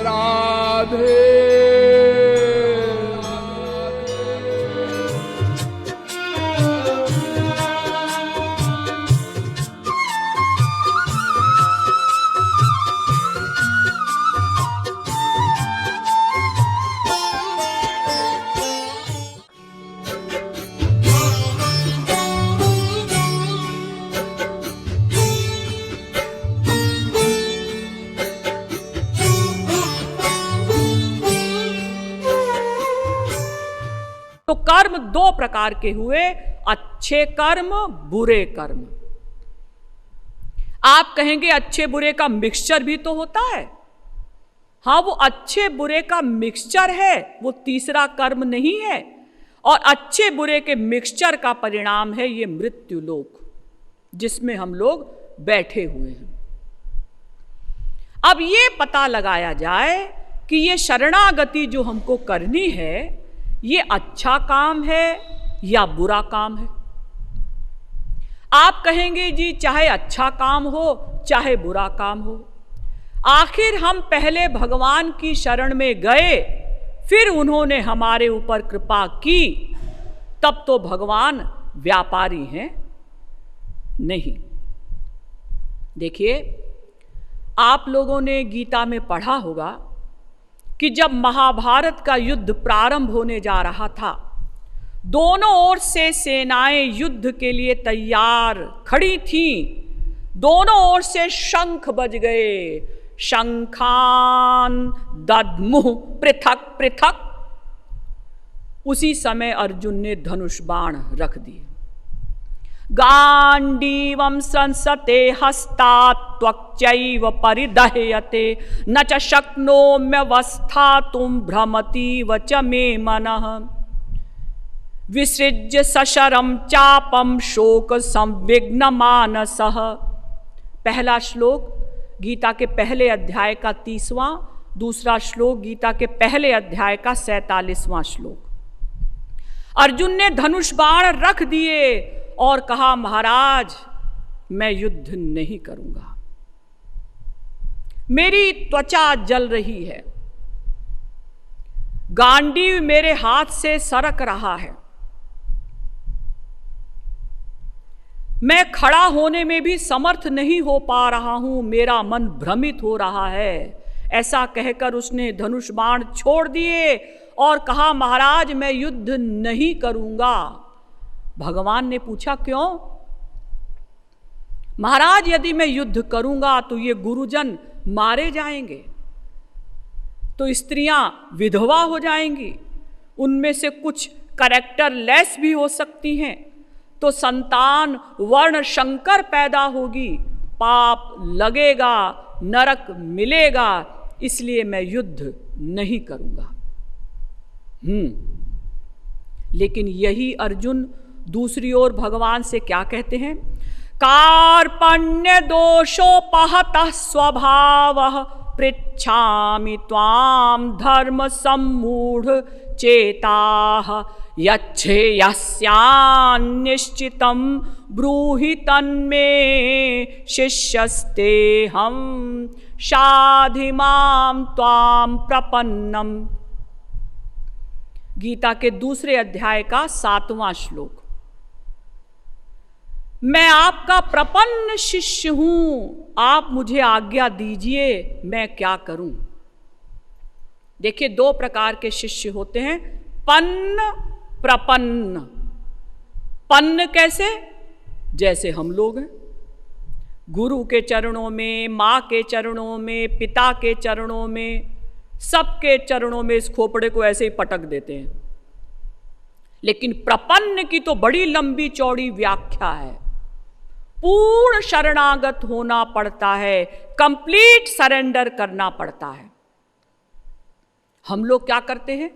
राधे। तो कर्म दो प्रकार के हुए, अच्छे कर्म, बुरे कर्म। आप कहेंगे अच्छे बुरे का मिक्सचर भी तो होता है। हाँ, वो अच्छे बुरे का मिक्सचर है, वो तीसरा कर्म नहीं है। और अच्छे बुरे के मिक्सचर का परिणाम है ये मृत्यु लोक, जिसमें हम लोग बैठे हुए हैं। अब ये पता लगाया जाए कि ये शरणागति जो हमको करनी है, ये अच्छा काम है या बुरा काम है। आप कहेंगे जी चाहे अच्छा काम हो चाहे बुरा काम हो, आखिर हम पहले भगवान की शरण में गए, फिर उन्होंने हमारे ऊपर कृपा की, तब तो भगवान व्यापारी हैं नहीं। देखिए, आप लोगों ने गीता में पढ़ा होगा कि जब महाभारत का युद्ध प्रारंभ होने जा रहा था, दोनों ओर से सेनाएं युद्ध के लिए तैयार खड़ी थीं। दोनों ओर से शंख बज गए, शंखान दद्मुः पृथक पृथक। उसी समय अर्जुन ने धनुष बाण रख दिए। गांडीवं संसते हस्तात् त्वक्चैव परिदह्यते न च शक्नोम्यवस्थातुं भ्रमतीव च मे मनः विसृज्य सशरं चापं शोक संविघ्न मानसः। पहला श्लोक गीता के पहले अध्याय का 30वां, दूसरा श्लोक गीता के पहले अध्याय का 47वां श्लोक। अर्जुन ने धनुष बाण रख दिए और कहा, महाराज मैं युद्ध नहीं करूंगा, मेरी त्वचा जल रही है, गांडीव मेरे हाथ से सरक रहा है, मैं खड़ा होने में भी समर्थ नहीं हो पा रहा हूं, मेरा मन भ्रमित हो रहा है। ऐसा कहकर उसने धनुष बाण छोड़ दिए और कहा, महाराज मैं युद्ध नहीं करूंगा। भगवान ने पूछा, क्यों? महाराज यदि मैं युद्ध करूंगा तो ये गुरुजन मारे जाएंगे, तो स्त्रियां विधवा हो जाएंगी, उनमें से कुछ कैरेक्टर लेस भी हो सकती हैं, तो संतान वर्ण शंकर पैदा होगी, पाप लगेगा, नरक मिलेगा, इसलिए मैं युद्ध नहीं करूंगा। लेकिन यही अर्जुन दूसरी ओर भगवान से क्या कहते हैं? कार्पण्य दोषोपहतः स्वभावः पृच्छामि त्वां धर्म सम्मूढ़ चेताः यच्छ्रेयस्यान्निश्चितं ब्रूहि तन्मे शिष्यस्तेऽहं शाधि मां त्वां प्रपन्नम्। गीता के दूसरे अध्याय का 7वां श्लोक। मैं आपका प्रपन्न शिष्य हूं, आप मुझे आज्ञा दीजिए मैं क्या करूं। देखिए, दो प्रकार के शिष्य होते हैं, पन्न प्रपन्न। पन्न कैसे? जैसे हम लोग हैं, गुरु के चरणों में, माँ के चरणों में, पिता के चरणों में, सबके चरणों में इस खोपड़े को ऐसे ही पटक देते हैं। लेकिन प्रपन्न की तो बड़ी लंबी चौड़ी व्याख्या है। पूर्ण शरणागत होना पड़ता है, कंप्लीट सरेंडर करना पड़ता है। हम लोग क्या करते हैं?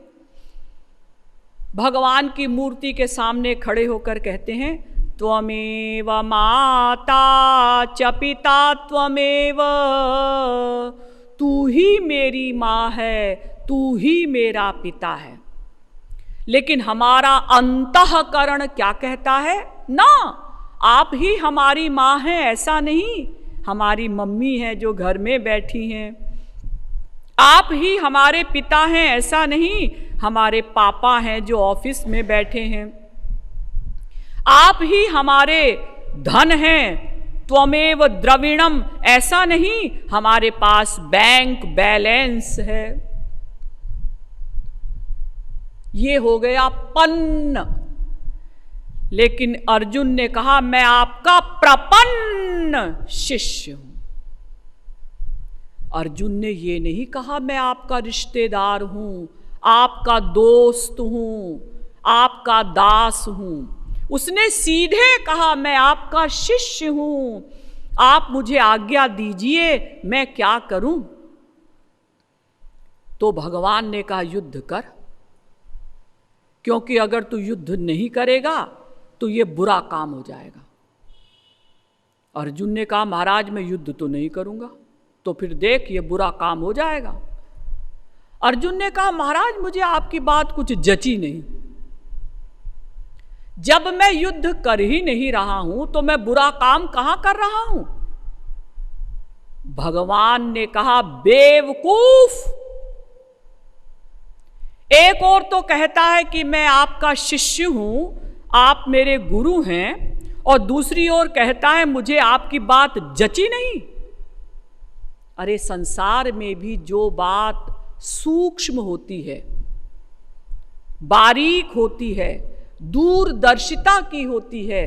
भगवान की मूर्ति के सामने खड़े होकर कहते हैं, त्वमेव माता च पिता त्वमेव, तू ही मेरी माँ है, तू ही मेरा पिता है। लेकिन हमारा अंतःकरण क्या कहता है? ना, आप ही हमारी माँ हैं, ऐसा नहीं। हमारी मम्मी है जो घर में बैठी हैं, आप ही हमारे पिता हैं ऐसा नहीं, हमारे पापा हैं जो ऑफिस में बैठे हैं। आप ही हमारे धन हैं, त्वमेव द्रविणम ऐसा नहीं, हमारे पास बैंक बैलेंस है। ये हो गया पन्न। लेकिन अर्जुन ने कहा मैं आपका प्रपन्न शिष्य हूं। अर्जुन ने ये नहीं कहा मैं आपका रिश्तेदार हूं, आपका दोस्त हूं, आपका दास हूं। उसने सीधे कहा मैं आपका शिष्य हूं, आप मुझे आज्ञा दीजिए मैं क्या करूं। तो भगवान ने कहा युद्ध कर, क्योंकि अगर तू युद्ध नहीं करेगा तो ये बुरा काम हो जाएगा। अर्जुन ने कहा महाराज मैं युद्ध तो नहीं करूंगा। तो फिर देख ये बुरा काम हो जाएगा। अर्जुन ने कहा महाराज मुझे आपकी बात कुछ जची नहीं। जब मैं युद्ध कर ही नहीं रहा हूं तो मैं बुरा काम कहां कर रहा हूं। भगवान ने कहा बेवकूफ, एक और तो कहता है कि मैं आपका शिष्य हूं, आप मेरे गुरु हैं, और दूसरी ओर कहता है मुझे आपकी बात जची नहीं। अरे संसार में भी जो बात सूक्ष्म होती है, बारीक होती है, दूरदर्शिता की होती है,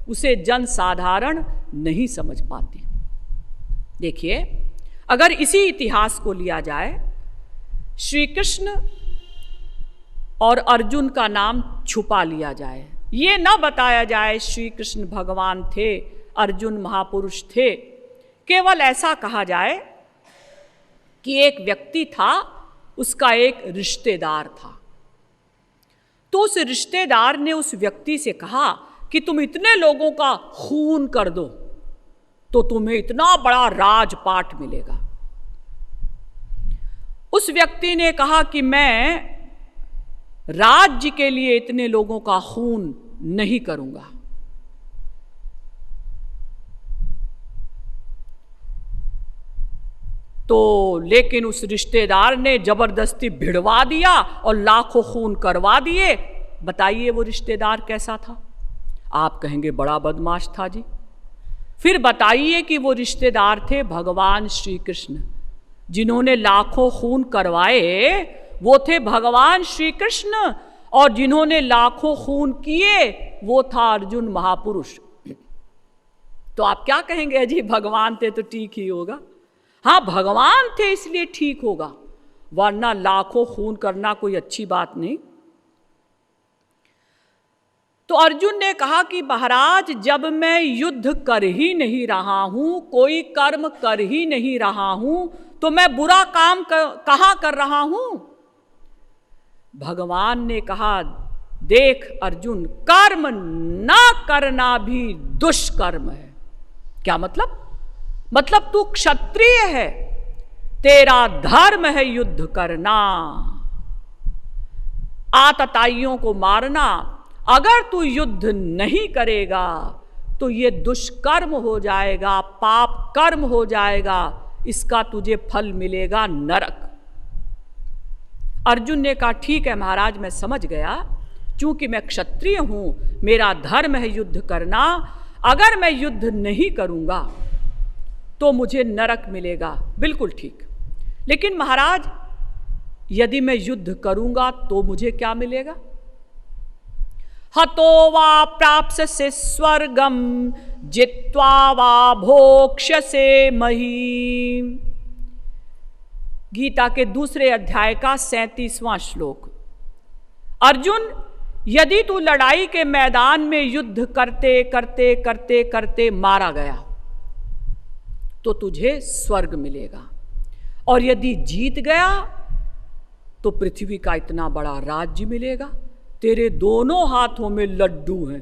उसे जन साधारण नहीं समझ पाते। देखिए अगर इसी इतिहास को लिया जाए, श्री कृष्ण और अर्जुन का नाम छुपा लिया जाए, ये न बताया जाए श्री कृष्ण भगवान थे, अर्जुन महापुरुष थे, केवल ऐसा कहा जाए कि एक व्यक्ति था, उसका एक रिश्तेदार था। तो उस रिश्तेदार ने उस व्यक्ति से कहा कि तुम इतने लोगों का खून कर दो तो तुम्हें इतना बड़ा राजपाट मिलेगा। उस व्यक्ति ने कहा कि मैं राज्य के लिए इतने लोगों का खून नहीं करूंगा। तो लेकिन उस रिश्तेदार ने जबरदस्ती भिड़वा दिया और लाखों खून करवा दिए। बताइए वो रिश्तेदार कैसा था? आप कहेंगे बड़ा बदमाश था जी। फिर बताइए कि वो रिश्तेदार थे भगवान श्री कृष्ण, जिन्होंने लाखों खून करवाए वो थे भगवान श्री कृष्ण, और जिन्होंने लाखों खून किए वो था अर्जुन महापुरुष। तो आप क्या कहेंगे जी भगवान थे तो ठीक ही होगा। हाँ भगवान थे इसलिए ठीक होगा, वरना लाखों खून करना कोई अच्छी बात नहीं। तो अर्जुन ने कहा कि महाराज जब मैं युद्ध कर ही नहीं रहा हूं, कोई कर्म कर ही नहीं रहा हूं, तो मैं बुरा काम कहां कर रहा हूं। भगवान ने कहा देख अर्जुन, कर्म ना करना भी दुष्कर्म है। क्या मतलब? मतलब तू क्षत्रिय है, तेरा धर्म है युद्ध करना, आतताइयों को मारना। अगर तू युद्ध नहीं करेगा तो ये दुष्कर्म हो जाएगा, पाप कर्म हो जाएगा, इसका तुझे फल मिलेगा नरक। अर्जुन ने कहा ठीक है महाराज मैं समझ गया, चूंकि मैं क्षत्रिय हूं, मेरा धर्म है युद्ध करना, अगर मैं युद्ध नहीं करूंगा तो मुझे नरक मिलेगा। बिल्कुल ठीक। लेकिन महाराज यदि मैं युद्ध करूंगा तो मुझे क्या मिलेगा? हतो वा प्राप्स्यसे स्वर्गम जित्वा वा भोक्ष्यसे महीम। गीता के दूसरे अध्याय का 37वां श्लोक। अर्जुन यदि तू लड़ाई के मैदान में युद्ध करते करते करते करते मारा गया तो तुझे स्वर्ग मिलेगा, और यदि जीत गया तो पृथ्वी का इतना बड़ा राज्य मिलेगा। तेरे दोनों हाथों में लड्डू हैं,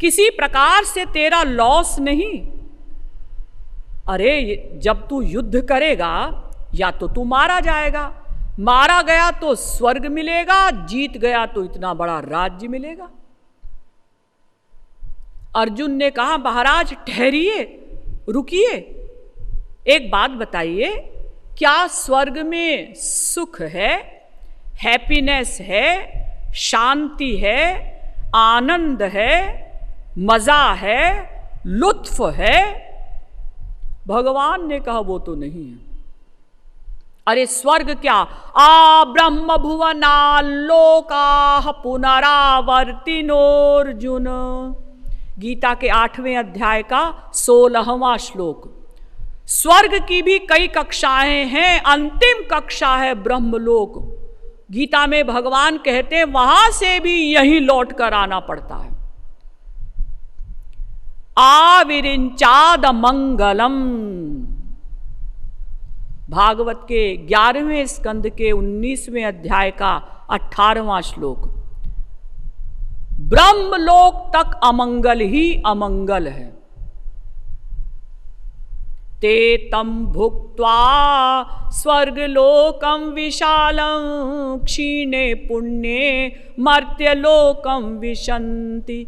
किसी प्रकार से तेरा लॉस नहीं। अरे जब तू युद्ध करेगा या तो तू मारा जाएगा, मारा गया तो स्वर्ग मिलेगा, जीत गया तो इतना बड़ा राज्य मिलेगा। अर्जुन ने कहा महाराज ठहरिए, रुकिए, एक बात बताइए क्या स्वर्ग में सुख है, हैप्पीनेस है, शांति है, आनंद है, मजा है, लुत्फ है? भगवान ने कहा वो तो नहीं है। अरे स्वर्ग क्या, आ ब्रह्म भुवना लोका पुनरावर्तिनोर्जुन, गीता के 8वें अध्याय का 16वां श्लोक। स्वर्ग की भी कई कक्षाएं हैं, अंतिम कक्षा है ब्रह्मलोक। गीता में भगवान कहते हैं वहां से भी यहीं लौट कर आना पड़ता है। आविरिंचाद मंगलम, भागवत के 11वें स्कंद के 19वें अध्याय का 18वां श्लोक। ब्रह्मलोक तक अमंगल ही अमंगल है। ते तम भुक्त्वा स्वर्गलोकम विशालम क्षीणे पुण्ये मर्त्यलोकम विशन्ति,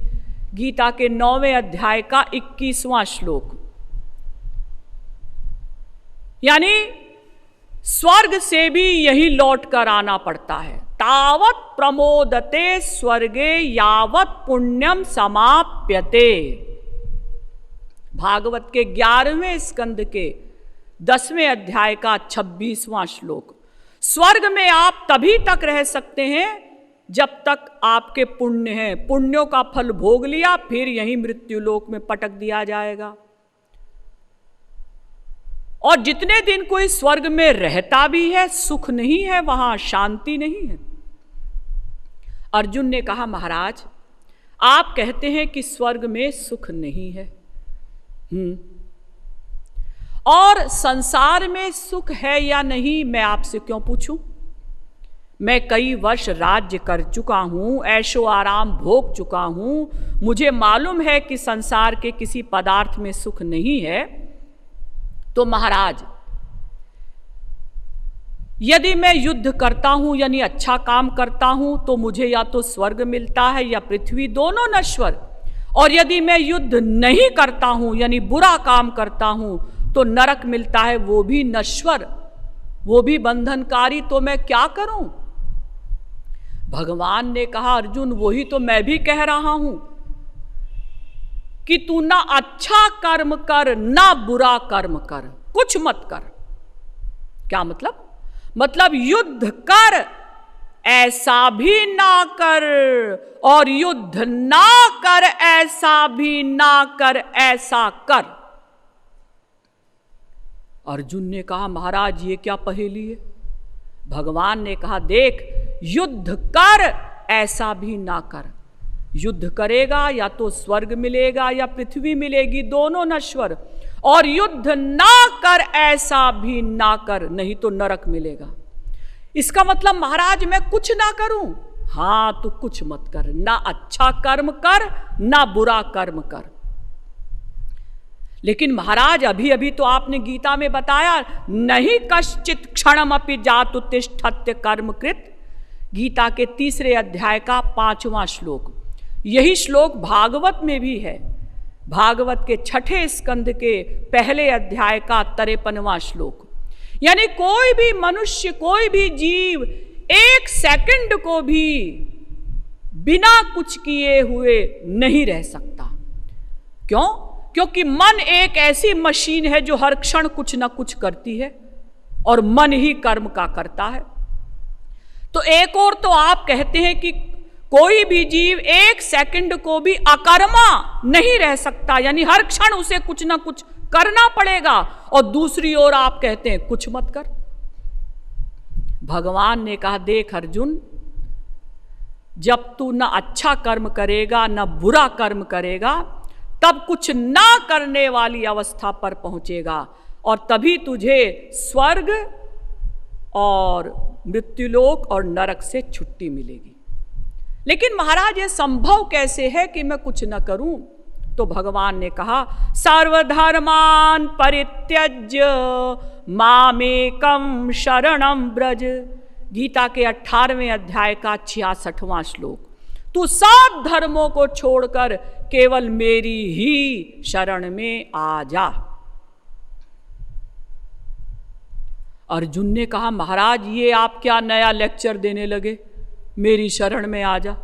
गीता के 9वें अध्याय का 21वां श्लोक। यानी स्वर्ग से भी यही लौट कर आना पड़ता है। तावत प्रमोदते स्वर्गे यावत पुण्यम समाप्यते, भागवत के 11वें स्कंद के 10वें अध्याय का 26वां श्लोक। स्वर्ग में आप तभी तक रह सकते हैं जब तक आपके पुण्य हैं। पुण्यों का फल भोग लिया, फिर यहीं मृत्युलोक में पटक दिया जाएगा। और जितने दिन कोई स्वर्ग में रहता भी है, सुख नहीं है, वहां शांति नहीं है। अर्जुन ने कहा महाराज आप कहते हैं कि स्वर्ग में सुख नहीं है, और संसार में सुख है या नहीं मैं आपसे क्यों पूछूं? मैं कई वर्ष राज्य कर चुका हूं, ऐशो आराम भोग चुका हूं, मुझे मालूम है कि संसार के किसी पदार्थ में सुख नहीं है। तो महाराज यदि मैं युद्ध करता हूं यानी अच्छा काम करता हूं तो मुझे या तो स्वर्ग मिलता है या पृथ्वी, दोनों नश्वर। और यदि मैं युद्ध नहीं करता हूं यानी बुरा काम करता हूं तो नरक मिलता है, वो भी नश्वर, वो भी बंधनकारी। तो मैं क्या करूं? भगवान ने कहा अर्जुन वही तो मैं भी कह रहा हूं कि तू ना अच्छा कर्म कर ना बुरा कर्म कर, कुछ मत कर। क्या मतलब? मतलब युद्ध कर ऐसा भी ना कर, और युद्ध ना कर ऐसा भी ना कर, ऐसा कर। अर्जुन ने कहा महाराज ये क्या पहेली है? भगवान ने कहा देख, युद्ध कर ऐसा भी ना कर। युद्ध करेगा या तो स्वर्ग मिलेगा या पृथ्वी मिलेगी, दोनों नश्वर। और युद्ध ना कर ऐसा भी ना कर, नहीं तो नरक मिलेगा। इसका मतलब महाराज मैं कुछ ना करूं? हां, तू कुछ मत कर, ना अच्छा कर्म कर ना बुरा कर्म कर। लेकिन महाराज अभी अभी तो आपने गीता में बताया नहीं कश्चित क्षणमपि जातु तिष्ठत्य कर्मकृत, गीता के 3 अध्याय का 5वां श्लोक। यही श्लोक भागवत में भी है, भागवत के 6ठे स्कंद के 1 अध्याय का 53वां श्लोक। यानी कोई भी मनुष्य, कोई भी जीव 1 सेकंड को भी बिना कुछ किए हुए नहीं रह सकता। क्यों? क्योंकि मन एक ऐसी मशीन है जो हर क्षण कुछ ना कुछ करती है, और मन ही कर्म का करता है। तो एक और तो आप कहते हैं कि कोई भी जीव 1 सेकंड को भी अकर्मा नहीं रह सकता, यानी हर क्षण उसे कुछ ना कुछ करना पड़ेगा। और दूसरी ओर आप कहते हैं कुछ मत कर। भगवान ने कहा देख अर्जुन, जब तू ना अच्छा कर्म करेगा ना बुरा कर्म करेगा, तब कुछ ना करने वाली अवस्था पर पहुंचेगा, और तभी तुझे स्वर्ग और मृत्युलोक और नरक से छुट्टी मिलेगी। लेकिन महाराज ये संभव कैसे है कि मैं कुछ न करूं? तो भगवान ने कहा सर्वधर्मान परित्यज्य मामेकम शरणम ब्रज, गीता के 18वें अध्याय का 66वां श्लोक। तू सब धर्मों को छोड़कर केवल मेरी ही शरण में आ जा। अर्जुन ने कहा, महाराज ये आप क्या नया लेक्चर देने लगे, मेरी शरण में आ जा।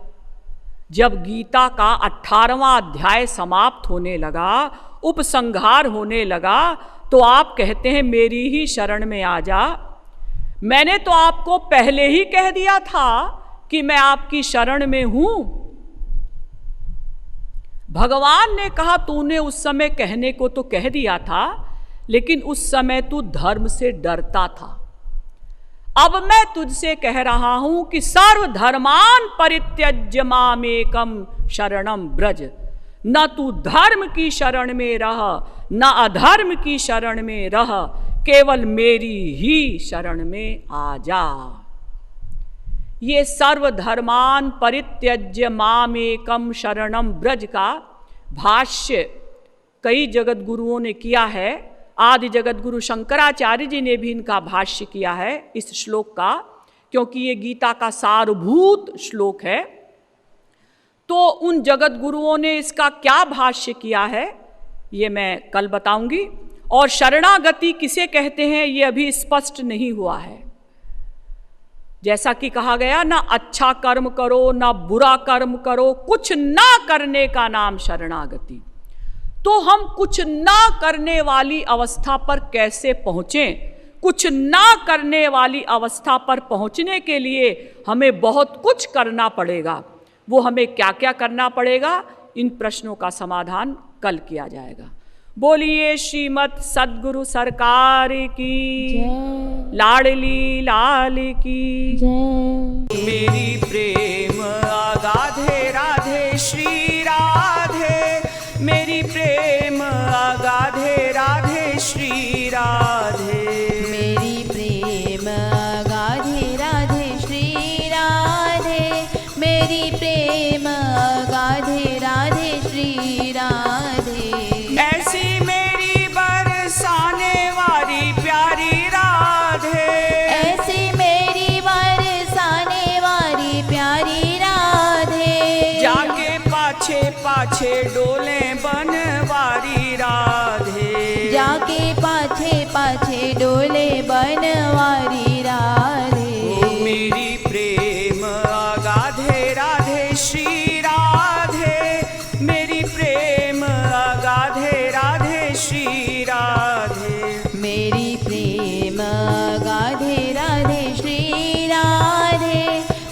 जब गीता का 18वां अध्याय समाप्त होने लगा, उपसंहार होने लगा, तो आप कहते हैं मेरी ही शरण में आ जा। मैंने तो आपको पहले ही कह दिया था कि मैं आपकी शरण में हूं। भगवान ने कहा, तूने उस समय कहने को तो कह दिया था, लेकिन उस समय तू धर्म से डरता था। अब मैं तुझसे कह रहा हूं कि सर्वधर्मान परित्यज्य मामेकम शरणम ब्रज। न तू धर्म की शरण में रह, न अधर्म की शरण में रह, केवल मेरी ही शरण में आ जा। ये सर्वधर्मान परित्यज्य मामेकम शरणम ब्रज का भाष्य कई जगत गुरुओं ने किया है। आदि जगत गुरु शंकराचार्य जी ने भी इनका भाष्य किया है इस श्लोक का, क्योंकि ये गीता का सारभूत श्लोक है। तो उन जगत गुरुओं ने इसका क्या भाष्य किया है ये मैं कल बताऊंगी। और शरणागति किसे कहते हैं ये अभी स्पष्ट नहीं हुआ है। जैसा कि कहा गया, ना अच्छा कर्म करो ना बुरा कर्म करो, कुछ ना करने का नाम शरणागति। तो हम कुछ ना करने वाली अवस्था पर कैसे पहुंचें? कुछ ना करने वाली अवस्था पर पहुंचने के लिए हमें बहुत कुछ करना पड़ेगा। वो हमें क्या क्या करना पड़ेगा, इन प्रश्नों का समाधान कल किया जाएगा। बोलिए श्रीमद सद्गुरु सरकार की, लाडली लाल की जय। मेरी प्रेम अगाधे राधे श्री राधे, मेरी प्रेम अगाधे राधे श्री राधे, मेरी प्रेम अगाधे राधे श्री राधे, मेरी प्रेम अगाधे राधे श्री राधे। ऐसी मेरी बरसाने वाली प्यारी राधे, ऐसी मेरी बरसाने वाली प्यारी राधे, जाके पाछे पाछे डोले बनवारी राधे, जाके पाछे पाछे डोले बनवारी राधे। मेरी प्रेम अगाधे राधे श्री राधे, मेरी प्रेम अगाधे राधे श्री राधे, मेरी प्रेम अगाधे राधे श्री राधे,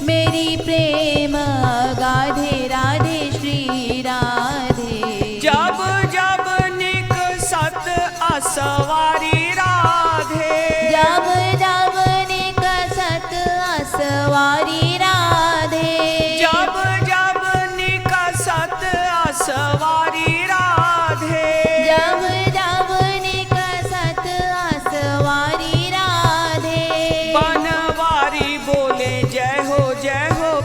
मेरी प्रेम अगाधे राधे श्री राधे। जब जब निकसत असवारी राधे, जब जब निकसत असवारी राधे, जब जब निकसत असवारी राधे, जब जब निकसत असवारी राधे, बनवारी बोले जय हो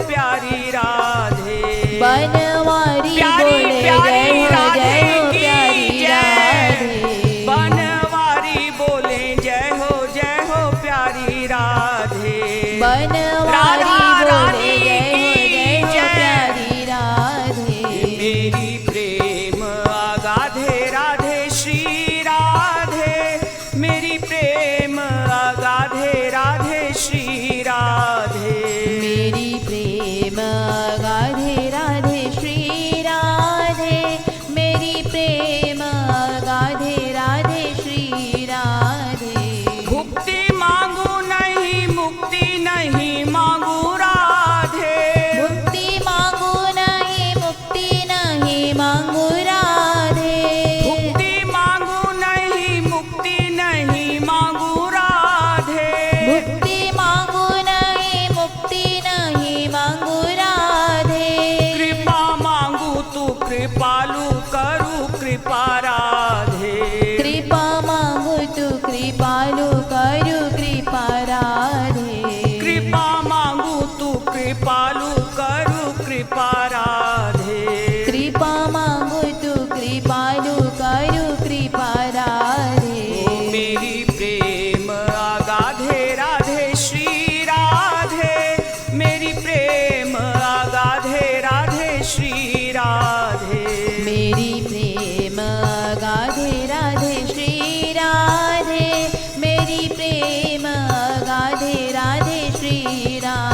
प्यारी राधे, बनवारी प्यारी बोले प्यारी राधे जय हो की प्यारी जय। राधे, बनवारी बोले जय हो प्यारी राधे, बनवारी राधा बोले रानी जय हो की जय। प्यारी राधे। मेरी प्रेम अगाधे राधे श्री राधे, मेरी प्रेम अगाधे राधे श्री राधे, मेरी प्रेम अगाधे राधे श्री राधे, मेरी प्रेम अगाधे राधे श्री राधे। मुक्ति मांगू नहीं मुक्ति नहीं मांगू राधे, मुक्ति मांगू नहीं मुक्ति नहीं मांगू राधे, मुक्ति मांगू नहीं मुक्ति नहीं मांगू राधे, मुक्ति मांगू नहीं मुक्ति नहीं मांगू राधे। कृपा मांगू तू कृपालु करू कृपा राधे, कृपा मांगू तू कृपालु करू कृपा राधे, कृपा मांगू तू कृपालु करू कृपा राधे, कृपा मांगू तू कृपालु करू कृपा राधे। मेरी प्रेम अगाधे राधे कबीरा